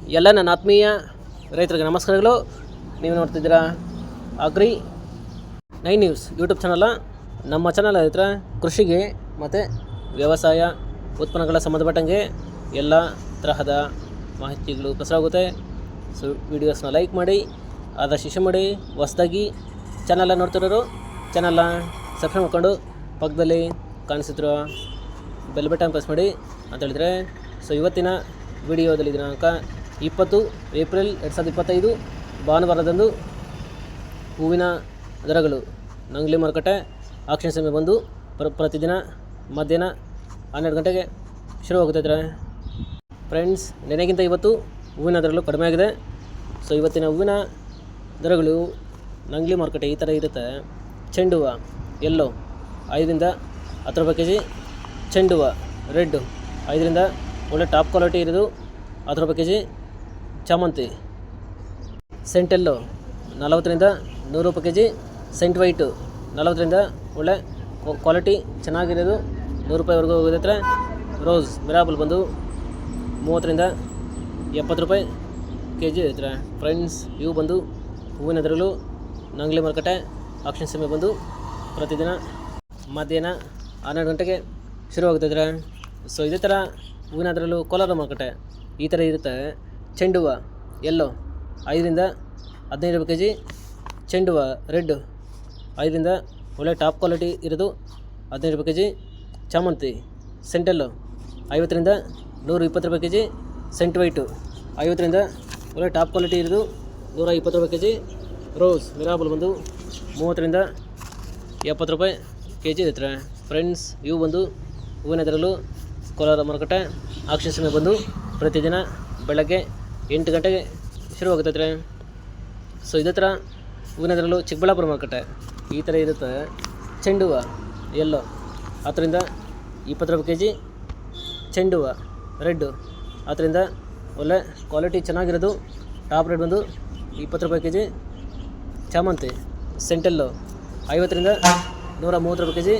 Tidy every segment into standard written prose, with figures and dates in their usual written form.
ಎಲ್ಲ ನನ್ನ ಆತ್ಮೀಯ ರೈತರಿಗೆ ನಮಸ್ಕಾರಗಳು. ನೀವು ನೋಡ್ತಿದ್ದೀರಾ ಅಗ್ರಿ 9 ನ್ಯೂಸ್ ಯೂಟ್ಯೂಬ್ ಚಾನಲ. ನಮ್ಮ ಚಾನಲ್ ಹತ್ರ ಕೃಷಿಗೆ ಮತ್ತು ವ್ಯವಸಾಯ ಉತ್ಪನ್ನಗಳ ಸಂಬಂಧಪಟ್ಟಂಗೆ ಎಲ್ಲ ತರಹದ ಮಾಹಿತಿಗಳು ಪ್ರಸಾರವಾಗುತ್ತೆ. ಸೊ ವೀಡಿಯೋಸ್ನ ಲೈಕ್ ಮಾಡಿ, ಆದಷ್ಟು ಮಾಡಿ. ಹೊಸದಾಗಿ ಚಾನಲ್ನ ನೋಡ್ತಿರೋರು ಚಾನಲ್ನ ಸಬ್ಸ್ಕ್ರೈಬ್ ಮಾಡ್ಕೊಂಡು ಪಕ್ಕದಲ್ಲಿ ಕಾಣಿಸುತ್ತಿರೋ ಬೆಲ್ ಬಟನ್ ಪ್ರೆಸ್ ಮಾಡಿ ಅಂತ ಹೇಳಿದರೆ, ಸೊ ಇವತ್ತಿನ ವಿಡಿಯೋದಲ್ಲಿ ದಿನಾಂಕ 20 ಏಪ್ರಿಲ್ 2025 ಭಾನುವಾರದಂದು ಹೂವಿನ ದರಗಳು ನಂಗ್ಲಿ ಮಾರುಕಟ್ಟೆ ಆಕ್ಷನ್ ಸಮಯ ಬಂದು ಪ್ರತಿದಿನ ಮಧ್ಯಾಹ್ನ 12 ಗಂಟೆಗೆ ಶುರುವಾಗುತ್ತಿದ್ದಾರೆ. ಫ್ರೆಂಡ್ಸ್, ನೆನೆಗಿಂತ ಇವತ್ತು ಹೂವಿನ ದರಗಳು ಕಡಿಮೆ ಆಗಿದೆ. ಸೊ ಇವತ್ತಿನ ಹೂವಿನ ದರಗಳು ನಂಗ್ಲಿ ಮಾರುಕಟ್ಟೆ ಈ ಥರ ಇರುತ್ತೆ. ಚೆಂಡು ಹೂವು ಎಲ್ಲೋ 5 ರಿಂದ 10 ರೂಪಾಯಿ kg, ಚೆಂಡು ಹೂವು ರೆಡ್ 5 ರಿಂದ ಒಳ್ಳೆ ಟಾಪ್ ಕ್ವಾಲಿಟಿ ಇರೋದು 10 ರೂಪಾಯಿ kg, ಚಾಮಂತಿ ಸೆಂಟೆಲ್ಲು 40 ರಿಂದ 100 ರೂಪಾಯಿ kg, ಸೆಂಟ್ ವೈಟು 40 ರಿಂದ ಒಳ್ಳೆ ಕ್ವಾಲಿಟಿ ಚೆನ್ನಾಗಿರೋದು 100 ರೂಪಾಯಿವರೆಗೂ ಹೋಗುತ್ತೆ. ರೋಸ್ ಮಿರಾಬಲ್ ಬಂದು 30 ರಿಂದ 70 ರೂಪಾಯಿ kg ಇರುತ್ತೆ. ಫ್ರೆಂಡ್ಸ್, ಇವು ಬಂದು ಹೂವಿನ ದರಗಳು ನಂಗ್ಲಿ ಮಾರುಕಟ್ಟೆ ಆಕ್ಷನ್ ಸಮಯ ಬಂದು ಪ್ರತಿದಿನ ಮಧ್ಯಾಹ್ನ 12 ಗಂಟೆಗೆ ಶುರುವಾಗುತ್ತಿದ್ದಾರೆ. ಸೊ ಇದೇ ಥರ ಹೂವಿನ ದರಗಳು ಕೋಲಾರ ಮಾರುಕಟ್ಟೆ ಈ ಥರ ಇರುತ್ತೆ. ಚೆಂಡು ಹೂವು ಎಲ್ಲೋ 5 ರಿಂದ 15 ರೂಪಾಯಿ kg, ಚೆಂಡು ಹೂವು ರೆಡ್ 5 ರಿಂದ ಒಳ್ಳೆ ಟಾಪ್ ಕ್ವಾಲಿಟಿ ಇರೋದು 15 ರೂಪಾಯಿ kg, ಚಾಮಂತಿ ಸೆಂಟೆಲ್ಲು 50 ರಿಂದ 120 ರೂಪಾಯಿ kg, ಸೆಂಟ್ ವೈಟು 50 ರಿಂದ ಒಳ್ಳೆ ಟಾಪ್ ಕ್ವಾಲಿಟಿ ಇರೋದು 120 ರೂಪಾಯಿ kg, ರೋಸ್ ಮಿರಾಬಲ್ ಬಂದು 30 ರಿಂದ 70 ರೂಪಾಯಿ kg ಇರುತ್ತೆ. ಫ್ರೆಂಡ್ಸ್, ಇವು ಬಂದು ಹೂವಿನ ದರಗಳು ಕೋಲಾರ ಮಾರುಕಟ್ಟೆ ಆಕ್ಷನ್ ಸಮಯ ಬಂದು ಪ್ರತಿದಿನ ಬೆಳಗ್ಗೆ 8 ಗಂಟೆಗೆ ಶುರುವಾಗುತ್ತೈತೆ. ಸೊ ಇದೇ ಥರ ಹೂವಿನ ದರಗಳು ಚಿಕ್ಕಬಳ್ಳಾಪುರ ಮಾರುಕಟ್ಟೆ ಈ ಥರ ಇರುತ್ತೆ. ಚೆಂಡು ಹೂವು ಎಲ್ಲೋ 10 ರಿಂದ 20 ರೂಪಾಯಿ kg, ಚೆಂಡು ಹೂವು ರೆಡ್ಡು 10 ರಿಂದ ಒಳ್ಳೆ ಕ್ವಾಲಿಟಿ ಚೆನ್ನಾಗಿರೋದು ಟಾಪ್ ರೇಟ್ ಬಂದು 20 ರೂಪಾಯಿ kg, ಚಾಮಂತಿ ಸೆಂಟೆಲ್ಲು 50 ರಿಂದ 130 ರೂಪಾಯಿ kg,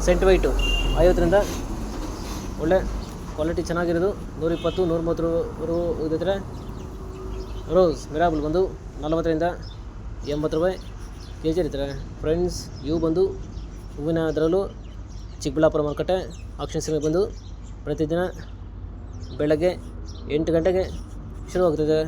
ಸೆಂಟ್ ವೈಟು 50 ರಿಂದ ಒಳ್ಳೆ ಕ್ವಾಲಿಟಿ ಚೆನ್ನಾಗಿರೋದು 120 130ವರೆಗೂ ಇದ್ದರೆ. ರೋಸ್ ಮಿರಾಬಲ್ ಬಂದು 40 ರಿಂದ 80 ರೂಪಾಯಿ kg ಇರ್ತಾರೆ. ಫ್ರೆಂಡ್ಸ್, ಇವು ಬಂದು ಹೂವಿನ ದರಗಳು ಚಿಕ್ಕಬಳ್ಳಾಪುರ ಮಾರುಕಟ್ಟೆ ಆಕ್ಷನ್ ಸಮಯ ಬಂದು ಪ್ರತಿದಿನ ಬೆಳಗ್ಗೆ 8 ಗಂಟೆಗೆ ಶುರುವಾಗುತ್ತದೆ.